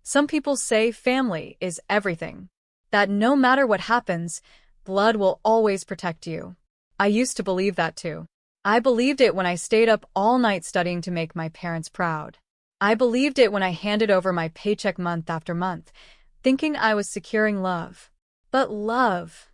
Some people say family is everything. That no matter what happens, blood will always protect you. I used to believe that too. I believed it when I stayed up all night studying to make my parents proud. I believed it when I handed over my paycheck month after month, thinking I was securing love. But love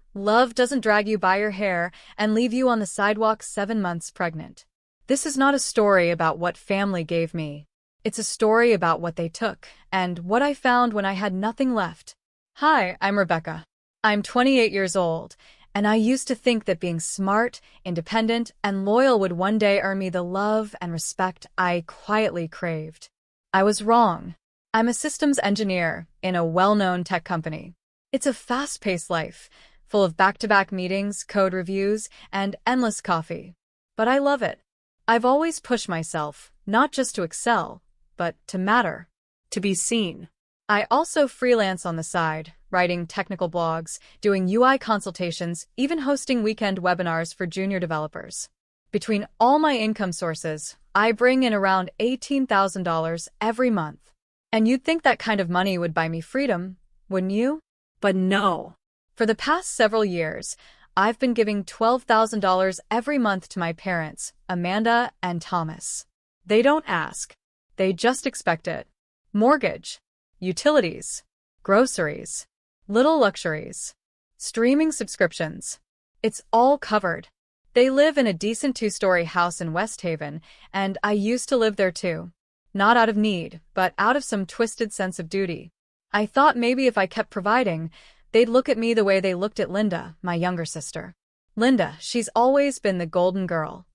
doesn't drag you by your hair and leave you on the sidewalk 7 months pregnant. This is not a story about what family gave me. It's a story about what they took and what I found when I had nothing left. Hi, I'm Rebecca. I'm 28 years old, and I used to think that being smart, independent, and loyal would one day earn me the love and respect I quietly craved. I was wrong. I'm a systems engineer in a well-known tech company. It's a fast-paced life, full of back-to-back meetings, code reviews, and endless coffee. But I love it. I've always pushed myself, not just to excel, but to matter, to be seen. I also freelance on the side, writing technical blogs, doing UI consultations, even hosting weekend webinars for junior developers. Between all my income sources, I bring in around $18,000 every month. And you'd think that kind of money would buy me freedom, wouldn't you? But no. For the past several years, I've been giving $12,000 every month to my parents, Amanda and Thomas. They don't ask. They just expect it. Mortgage, utilities, groceries, little luxuries, streaming subscriptions. It's all covered. They live in a decent 2-story house in West Haven, and I used to live there too. Not out of need, but out of some twisted sense of duty. I thought maybe if I kept providing, they'd look at me the way they looked at Linda, my younger sister. Linda, she's always been the golden girl.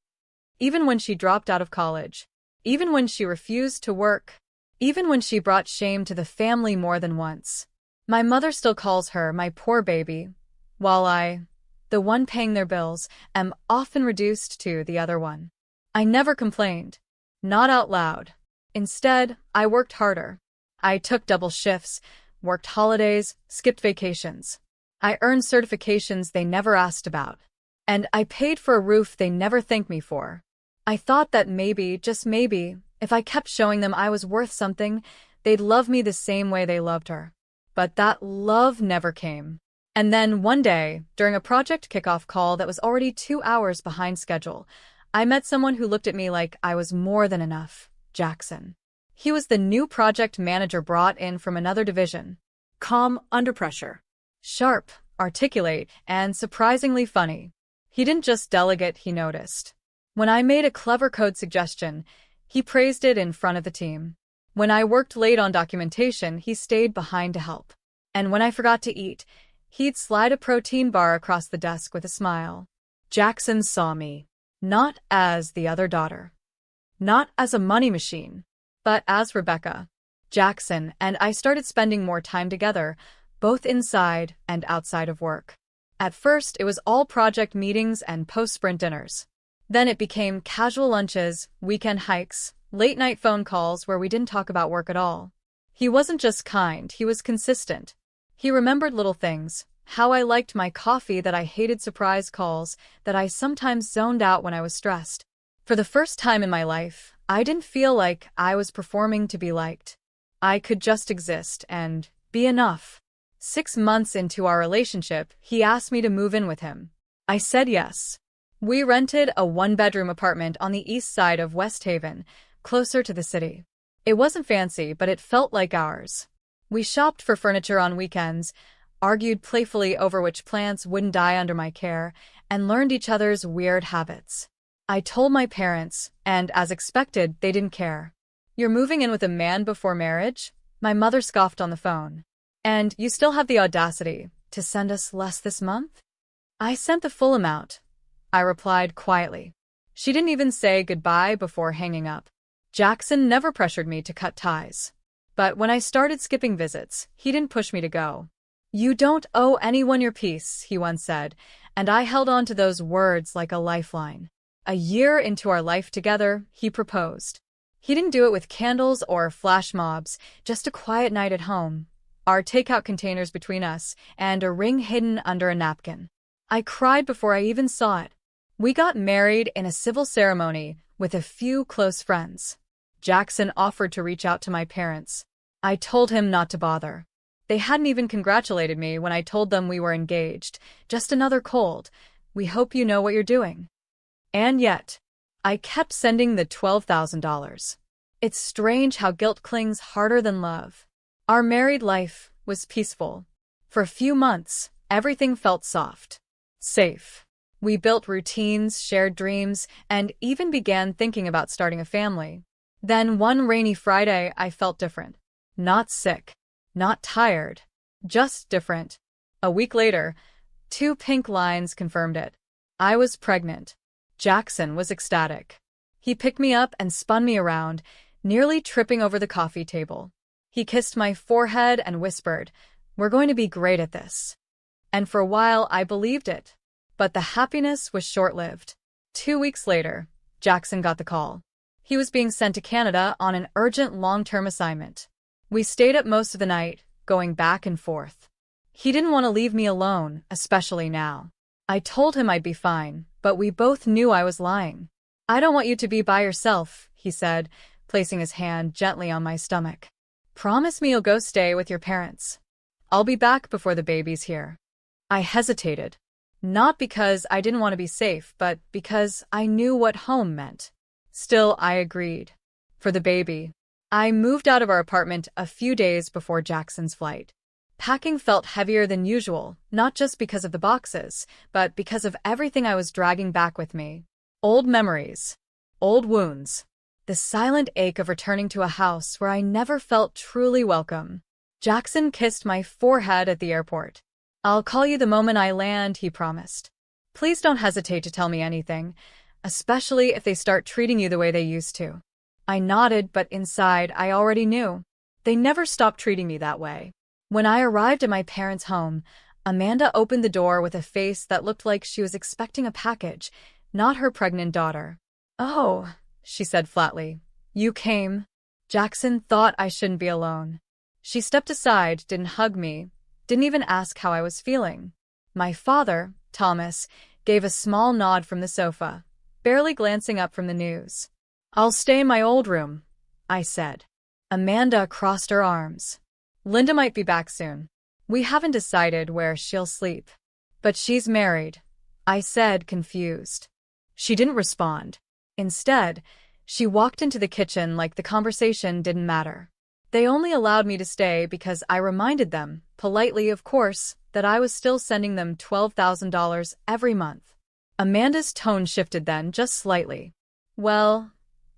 Even when she dropped out of college. Even when she refused to work. Even when she brought shame to the family more than once. My mother still calls her my poor baby, while I, the one paying their bills, am often reduced to the other one. I never complained. Not out loud. Instead, I worked harder. I took double shifts, worked holidays, skipped vacations. I earned certifications they never asked about. And I paid for a roof they never thanked me for. I thought that maybe, just maybe, if I kept showing them I was worth something, they'd love me the same way they loved her. But that love never came. And then one day, during a project kickoff call that was already 2 hours behind schedule, I met someone who looked at me like I was more than enough. Jackson. He was the new project manager brought in from another division. Calm under pressure. Sharp, articulate, and surprisingly funny. He didn't just delegate, he noticed. When I made a clever code suggestion, he praised it in front of the team. When I worked late on documentation, he stayed behind to help. And when I forgot to eat, he'd slide a protein bar across the desk with a smile. Jackson saw me, not as the other daughter. Not as a money machine, but as Rebecca. Jackson and I started spending more time together, both inside and outside of work. At first, it was all project meetings and post-sprint dinners. Then it became casual lunches, weekend hikes, late-night phone calls where we didn't talk about work at all. He wasn't just kind, he was consistent. He remembered little things, how I liked my coffee, that I hated surprise calls, that I sometimes zoned out when I was stressed. For the first time in my life, I didn't feel like I was performing to be liked. I could just exist and be enough. 6 months into our relationship, he asked me to move in with him. I said yes. We rented a 1-bedroom apartment on the east side of West Haven, closer to the city. It wasn't fancy, but it felt like ours. We shopped for furniture on weekends, argued playfully over which plants wouldn't die under my care, and learned each other's weird habits. I told my parents, and as expected, they didn't care. You're moving in with a man before marriage? My mother scoffed on the phone. And you still have the audacity to send us less this month? I sent the full amount, I replied quietly. She didn't even say goodbye before hanging up. Jackson never pressured me to cut ties. But when I started skipping visits, he didn't push me to go. You don't owe anyone your peace, he once said, and I held on to those words like a lifeline. A year into our life together, he proposed. He didn't do it with candles or flash mobs, just a quiet night at home, our takeout containers between us, and a ring hidden under a napkin. I cried before I even saw it. We got married in a civil ceremony with a few close friends. Jackson offered to reach out to my parents. I told him not to bother. They hadn't even congratulated me when I told them we were engaged. Just another cold. We hope you know what you're doing. And yet, I kept sending the $12,000. It's strange how guilt clings harder than love. Our married life was peaceful. For a few months, everything felt soft, safe. We built routines, shared dreams, and even began thinking about starting a family. Then one rainy Friday, I felt different. Not sick, not tired, just different. A week later, 2 pink lines confirmed it. I was pregnant. Jackson was ecstatic. He picked me up and spun me around, nearly tripping over the coffee table. He kissed my forehead and whispered, "We're going to be great at this." And for a while, I believed it. But the happiness was short-lived. 2 weeks later, Jackson got the call. He was being sent to Canada on an urgent long-term assignment. We stayed up most of the night, going back and forth. He didn't want to leave me alone, especially now. I told him I'd be fine, but we both knew I was lying. "I don't want you to be by yourself," he said, placing his hand gently on my stomach. "Promise me you'll go stay with your parents. I'll be back before the baby's here." I hesitated. Not because I didn't want to be safe, but because I knew what home meant. Still, I agreed. For the baby. I moved out of our apartment a few days before Jackson's flight. Packing felt heavier than usual, not just because of the boxes, but because of everything I was dragging back with me. Old memories. Old wounds. The silent ache of returning to a house where I never felt truly welcome. Jackson kissed my forehead at the airport. "I'll call you the moment I land," he promised. "Please don't hesitate to tell me anything, especially if they start treating you the way they used to." I nodded, but inside I already knew. They never stopped treating me that way. When I arrived at my parents' home, Amanda opened the door with a face that looked like she was expecting a package, not her pregnant daughter. "Oh," she said flatly. "You came?" Jackson thought I shouldn't be alone. She stepped aside, didn't hug me, didn't even ask how I was feeling. My father, Thomas, gave a small nod from the sofa, barely glancing up from the news. "I'll stay in my old room," I said. Amanda crossed her arms. "Linda might be back soon. We haven't decided where she'll sleep." "But she's married," I said, confused. She didn't respond. Instead, she walked into the kitchen like the conversation didn't matter. They only allowed me to stay because I reminded them, politely of course, that I was still sending them $12,000 every month. Amanda's tone shifted then, just slightly. "Well,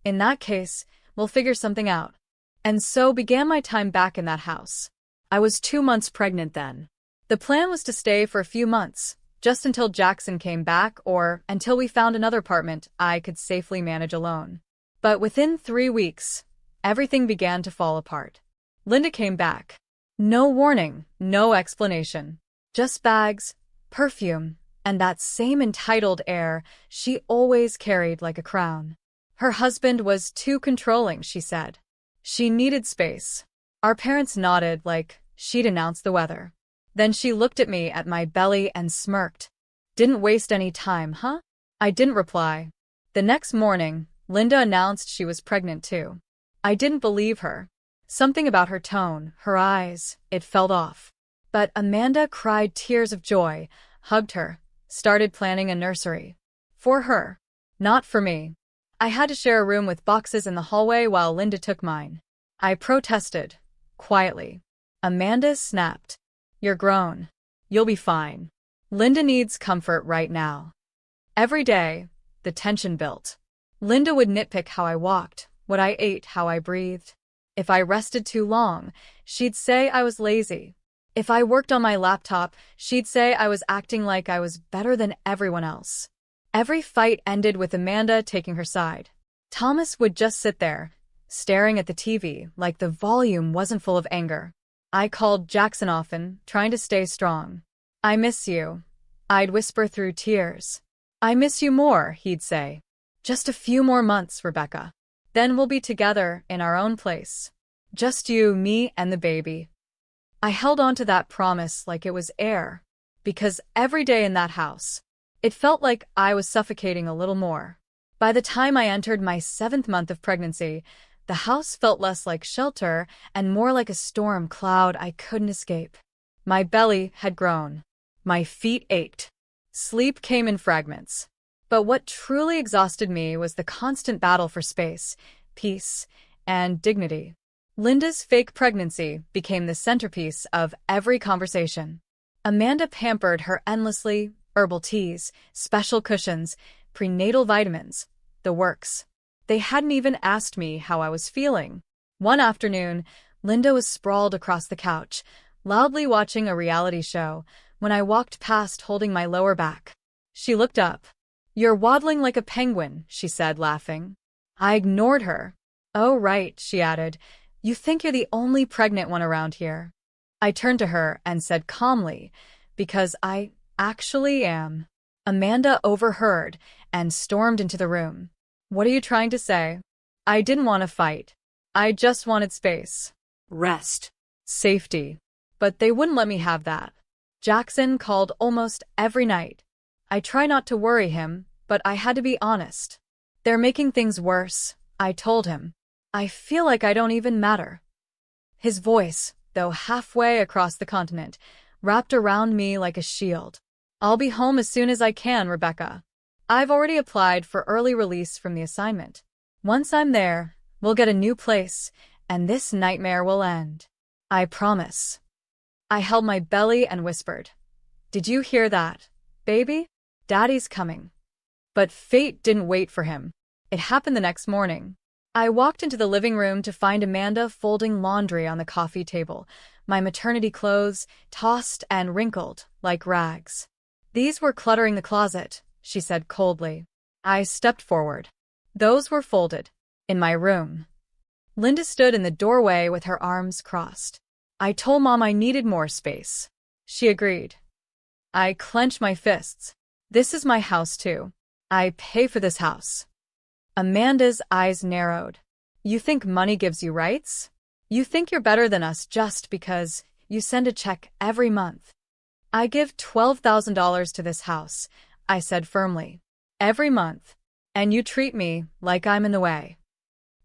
in that case, we'll figure something out." And so began my time back in that house. I was 2 months pregnant then. The plan was to stay for a few months, just until Jackson came back or until we found another apartment I could safely manage alone. But within 3 weeks, everything began to fall apart. Linda came back. No warning, no explanation. Just bags, perfume, and that same entitled air she always carried like a crown. Her husband was too controlling, she said. She needed space. Our parents nodded like she'd announced the weather. Then she looked at me, at my belly, and smirked. "Didn't waste any time, huh?" I didn't reply. The next morning, Linda announced she was pregnant too. I didn't believe her. Something about her tone, her eyes, it felt off. But Amanda cried tears of joy, hugged her, started planning a nursery. For her. Not for me. I had to share a room with boxes in the hallway while Linda took mine. I protested. Quietly. Amanda snapped. "You're grown. You'll be fine. Linda needs comfort right now." Every day, the tension built. Linda would nitpick how I walked, what I ate, how I breathed. If I rested too long, she'd say I was lazy. If I worked on my laptop, she'd say I was acting like I was better than everyone else. Every fight ended with Amanda taking her side. Thomas would just sit there, staring at the TV like the volume wasn't full of anger. I called Jackson often, trying to stay strong. "I miss you," I'd whisper through tears. "I miss you more," he'd say. "Just a few more months, Rebecca. Then we'll be together in our own place. Just you, me, and the baby." I held on to that promise like it was air, because every day in that house, it felt like I was suffocating a little more. By the time I entered my 7th month of pregnancy, The house felt less like shelter and more like a storm cloud I couldn't escape. My belly had grown. My feet ached. Sleep came in fragments. But what truly exhausted me was the constant battle for space, peace, and dignity. Linda's fake pregnancy became the centerpiece of every conversation. Amanda pampered her endlessly, herbal teas, special cushions, prenatal vitamins, the works. They hadn't even asked me how I was feeling. One afternoon, Linda was sprawled across the couch, loudly watching a reality show, when I walked past holding my lower back. She looked up. "You're waddling like a penguin," she said, laughing. I ignored her. "Oh, right," she added. "You think you're the only pregnant one around here." I turned to her and said calmly, "Because I actually am." Amanda overheard and stormed into the room. "What are you trying to say?" I didn't want to fight. I just wanted space. Rest. Safety. But they wouldn't let me have that. Jackson called almost every night. I try not to worry him, but I had to be honest. "They're making things worse," I told him. "I feel like I don't even matter." His voice, though halfway across the continent, wrapped around me like a shield. "I'll be home as soon as I can, Rebecca. I've already applied for early release from the assignment. Once I'm there, we'll get a new place, and this nightmare will end. I promise." I held my belly and whispered, "Did you hear that, baby? Daddy's coming." But fate didn't wait for him. It happened the next morning. I walked into the living room to find Amanda folding laundry on the coffee table, my maternity clothes tossed and wrinkled like rags. "These were cluttering the closet," she said coldly. I stepped forward. "Those were folded. In my room." Linda stood in the doorway with her arms crossed. "I told Mom I needed more space." She agreed. I clenched my fists. "This is my house too. I pay for this house." Amanda's eyes narrowed. "You think money gives you rights? You think you're better than us just because you send a check every month." "I give $12,000 to this house," I said firmly. "Every month. And you treat me like I'm in the way."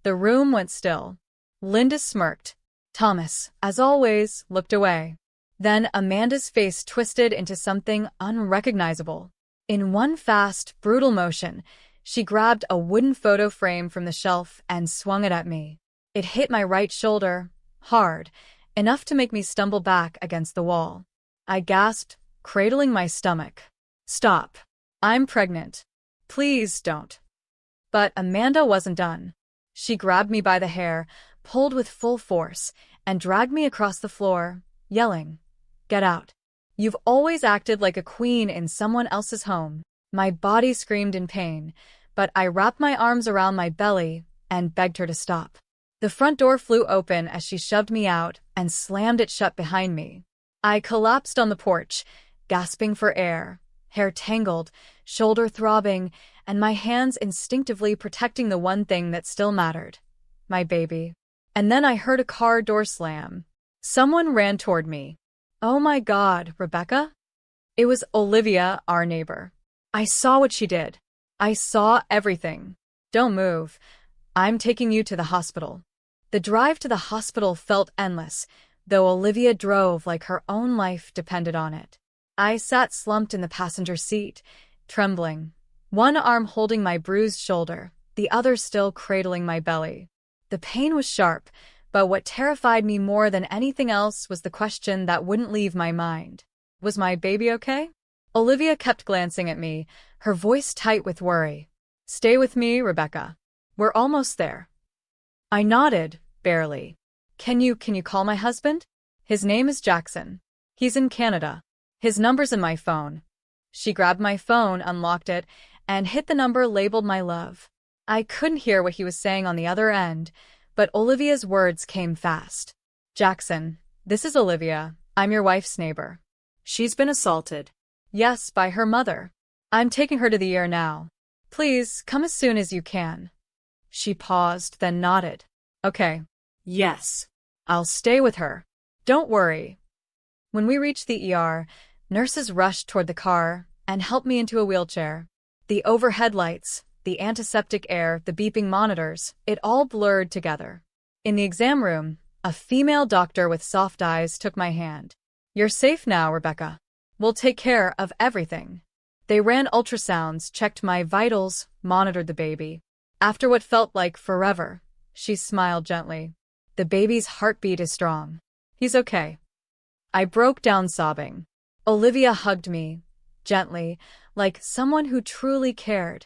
The room went still. Linda smirked. Thomas, as always, looked away. Then Amanda's face twisted into something unrecognizable. In one fast, brutal motion, she grabbed a wooden photo frame from the shelf and swung it at me. It hit my right shoulder, hard, enough to make me stumble back against the wall. I gasped, cradling my stomach. "Stop. I'm pregnant. Please don't." But Amanda wasn't done. She grabbed me by the hair, pulled with full force, and dragged me across the floor, yelling, "Get out. You've always acted like a queen in someone else's home." My body screamed in pain, but I wrapped my arms around my belly and begged her to stop. The front door flew open as she shoved me out and slammed it shut behind me. I collapsed on the porch, gasping for air, hair tangled, shoulder throbbing, and my hands instinctively protecting the one thing that still mattered, my baby. And then I heard a car door slam. Someone ran toward me. "Oh my God, Rebecca?" It was Olivia, our neighbor. I saw what she did. I saw everything. "Don't move. I'm taking you to the hospital." The drive to the hospital felt endless, though Olivia drove like her own life depended on it. I sat slumped in the passenger seat, trembling, one arm holding my bruised shoulder, the other still cradling my belly. The pain was sharp, but what terrified me more than anything else was the question that wouldn't leave my mind. Was my baby okay? Olivia kept glancing at me, her voice tight with worry. "Stay with me, Rebecca. We're almost there." I nodded, barely. Can you call my husband? His name is Jackson. He's in Canada. His number's in my phone." She grabbed my phone, unlocked it, and hit the number labeled my love. I couldn't hear what he was saying on the other end, but Olivia's words came fast. "Jackson, this is Olivia. I'm your wife's neighbor. She's been assaulted." "Yes, by her mother. I'm taking her to the ER now. Please, come as soon as you can." She paused, then nodded. "Okay. Yes. I'll stay with her. Don't worry." When we reached the ER, nurses rushed toward the car and helped me into a wheelchair. The overhead lights, the antiseptic air, the beeping monitors, it all blurred together. In the exam room, a female doctor with soft eyes took my hand. "You're safe now, Rebecca. We'll take care of everything." They ran ultrasounds, checked my vitals, monitored the baby. After what felt like forever, she smiled gently. "The baby's heartbeat is strong. He's okay." I broke down sobbing. Olivia hugged me, gently, like someone who truly cared,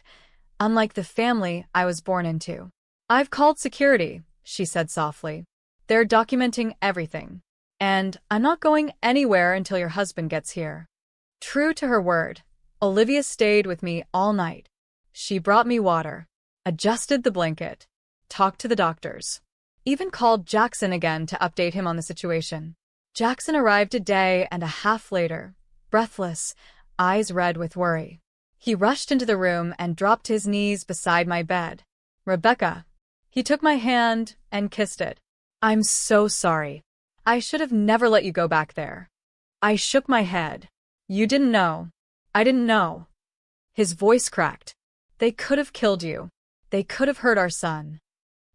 unlike the family I was born into. "I've called security," she said softly. "They're documenting everything. And I'm not going anywhere until your husband gets here." True to her word, Olivia stayed with me all night. She brought me water, adjusted the blanket, talked to the doctors, even called Jackson again to update him on the situation. Jackson arrived a day and a half later, breathless, eyes red with worry. He rushed into the room and dropped his knees beside my bed. "Rebecca." He took my hand and kissed it. "I'm so sorry. I should have never let you go back there." I shook my head. "You didn't know. I didn't know." His voice cracked. "They could have killed you. They could have hurt our son."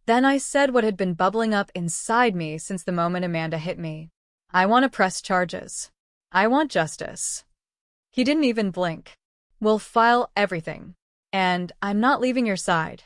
Then I said what had been bubbling up inside me since the moment Amanda hit me. "I want to press charges. I want justice." He didn't even blink. "We'll file everything. And I'm not leaving your side."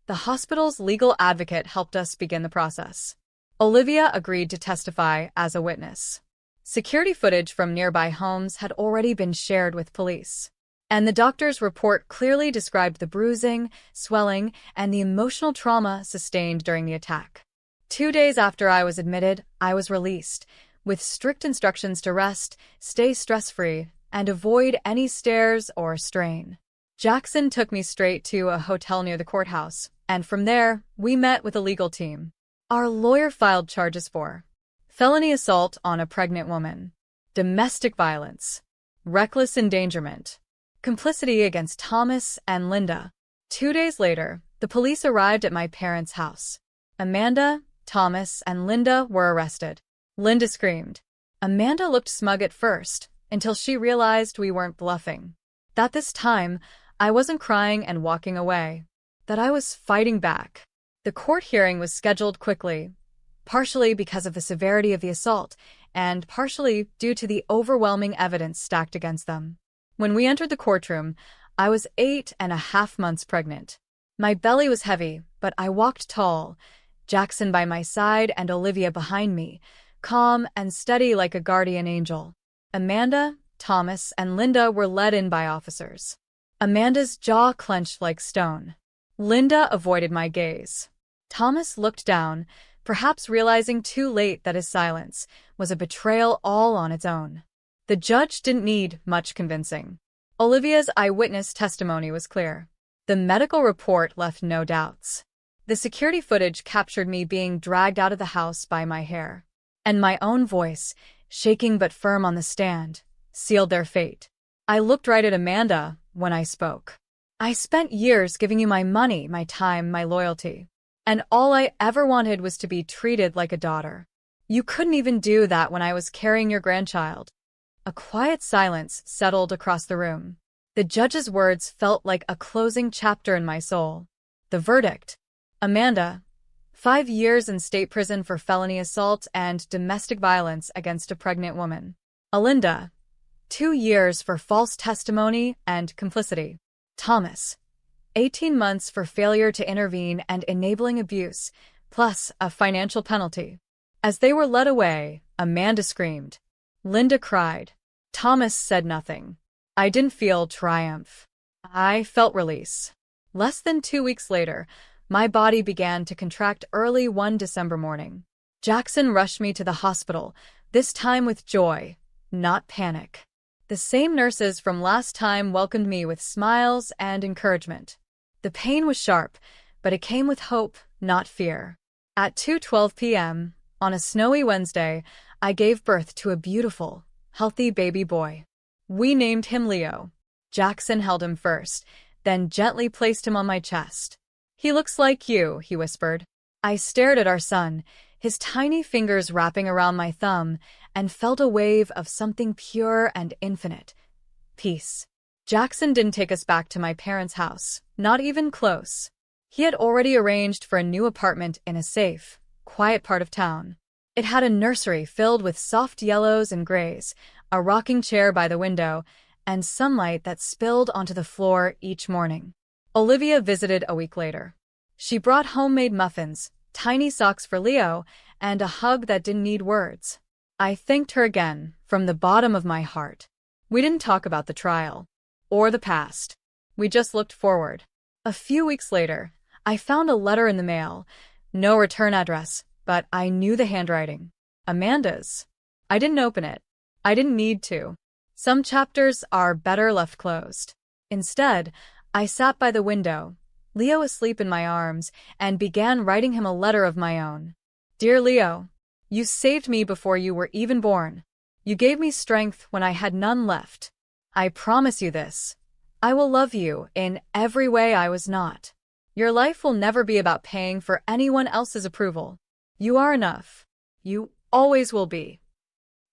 The hospital's legal advocate helped us begin the process. Olivia agreed to testify as a witness. Security footage from nearby homes had already been shared with police, and the doctor's report clearly described the bruising, swelling, and the emotional trauma sustained during the attack. 2 days after I was admitted, I was released, with strict instructions to rest, stay stress-free, and avoid any stares or strain. Jackson took me straight to a hotel near the courthouse, and from there, we met with a legal team. Our lawyer filed charges for felony assault on a pregnant woman, domestic violence, reckless endangerment, complicity against Thomas and Linda. 2 days later, the police arrived at my parents' house. Amanda, Thomas, and Linda were arrested. Linda screamed. Amanda looked smug at first, until she realized we weren't bluffing. That this time, I wasn't crying and walking away. That I was fighting back. The court hearing was scheduled quickly, partially because of the severity of the assault, and partially due to the overwhelming evidence stacked against them. When we entered the courtroom, I was 8.5 months pregnant. My belly was heavy, but I walked tall, Jackson by my side and Olivia behind me, calm and steady like a guardian angel. Amanda, Thomas, and Linda were led in by officers. Amanda's jaw clenched like stone. Linda avoided my gaze. Thomas looked down, perhaps realizing too late that his silence was a betrayal all on its own. The judge didn't need much convincing. Olivia's eyewitness testimony was clear. The medical report left no doubts. The security footage captured me being dragged out of the house by my hair. And my own voice, shaking but firm on the stand, sealed their fate. I looked right at Amanda when I spoke. "I spent years giving you my money, my time, my loyalty. And all I ever wanted was to be treated like a daughter. You couldn't even do that when I was carrying your grandchild." A quiet silence settled across the room. The judge's words felt like a closing chapter in my soul. The verdict: Amanda, 5 years in state prison for felony assault and domestic violence against a pregnant woman. Linda, 2 years for false testimony and complicity. Thomas, 18 months for failure to intervene and enabling abuse, plus a financial penalty. As they were led away, Amanda screamed. Linda cried. Thomas said nothing. I didn't feel triumph. I felt release. Less than 2 weeks later, my body began to contract early one December morning. Jackson rushed me to the hospital, this time with joy, not panic. The same nurses from last time welcomed me with smiles and encouragement. The pain was sharp, but it came with hope, not fear. At 2:12 p.m., on a snowy Wednesday, I gave birth to a beautiful, healthy baby boy. We named him Leo. Jackson held him first, then gently placed him on my chest. "He looks like you," he whispered. I stared at our son, his tiny fingers wrapping around my thumb, and felt a wave of something pure and infinite. Peace. Jackson didn't take us back to my parents' house, not even close. He had already arranged for a new apartment in a safe, quiet part of town. It had a nursery filled with soft yellows and grays, a rocking chair by the window, and sunlight that spilled onto the floor each morning. Olivia visited a week later. She brought homemade muffins, tiny socks for Leo, and a hug that didn't need words. I thanked her again, from the bottom of my heart. We didn't talk about the trial or the past. We just looked forward. A few weeks later, I found a letter in the mail. No return address, but I knew the handwriting. Amanda's. I didn't open it. I didn't need to. Some chapters are better left closed. Instead, I sat by the window, Leo asleep in my arms, and began writing him a letter of my own. Dear Leo, you saved me before you were even born. You gave me strength when I had none left. I promise you this. I will love you in every way I was not. Your life will never be about paying for anyone else's approval. You are enough. You always will be.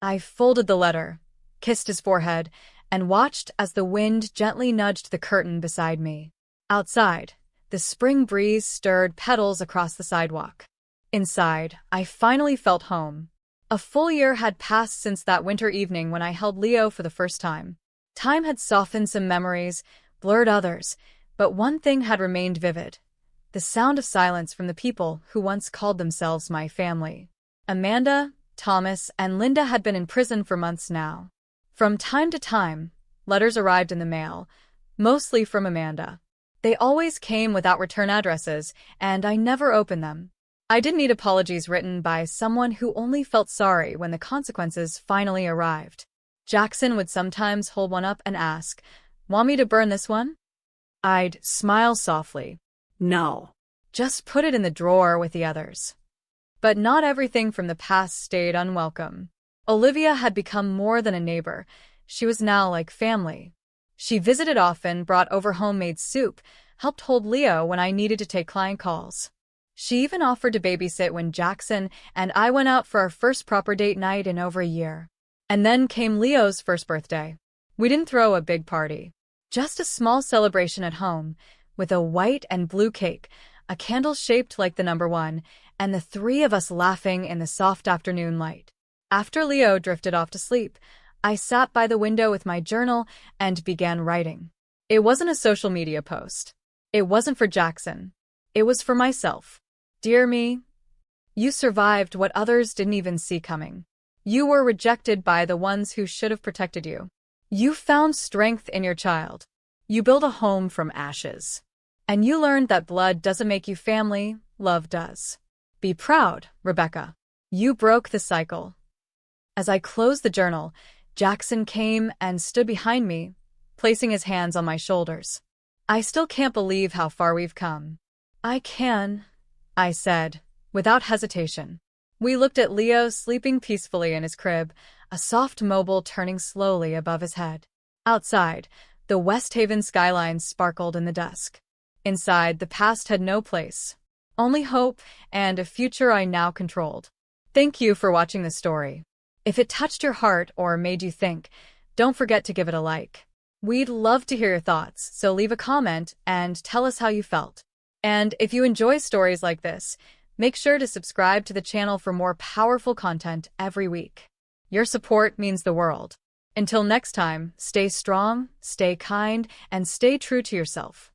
I folded the letter, kissed his forehead, and watched as the wind gently nudged the curtain beside me. Outside, the spring breeze stirred petals across the sidewalk. Inside, I finally felt home. A full year had passed since that winter evening when I held Leo for the first time. Time had softened some memories, blurred others, but one thing had remained vivid: the sound of silence from the people who once called themselves my family. Amanda, Thomas, and Linda had been in prison for months now. From time to time, letters arrived in the mail, mostly from Amanda. They always came without return addresses, and I never opened them. I didn't need apologies written by someone who only felt sorry when the consequences finally arrived. Jackson would sometimes hold one up and ask, "Want me to burn this one?" I'd smile softly. "No. Just put it in the drawer with the others." But not everything from the past stayed unwelcome. Olivia had become more than a neighbor. She was now like family. She visited often, brought over homemade soup, helped hold Leo when I needed to take client calls. She even offered to babysit when Jackson and I went out for our first proper date night in over a year. And then came Leo's first birthday. We didn't throw a big party. Just a small celebration at home, with a white and blue cake, a candle shaped like the number 1, and the 3 of us laughing in the soft afternoon light. After Leo drifted off to sleep, I sat by the window with my journal and began writing. It wasn't a social media post. It wasn't for Jackson. It was for myself. Dear me, you survived what others didn't even see coming. You were rejected by the ones who should have protected you. You found strength in your child. You built a home from ashes. And you learned that blood doesn't make you family, love does. Be proud, Rebecca. You broke the cycle. As I closed the journal, Jackson came and stood behind me, placing his hands on my shoulders. I still can't believe how far we've come. I can, I said, without hesitation. We looked at Leo sleeping peacefully in his crib, a soft mobile turning slowly above his head. Outside, the West Haven skyline sparkled in the dusk. Inside, the past had no place. Only hope and a future I now controlled. Thank you for watching this story. If it touched your heart or made you think, don't forget to give it a like. We'd love to hear your thoughts, so leave a comment and tell us how you felt. And if you enjoy stories like this, make sure to subscribe to the channel for more powerful content every week. Your support means the world. Until next time, stay strong, stay kind, and stay true to yourself.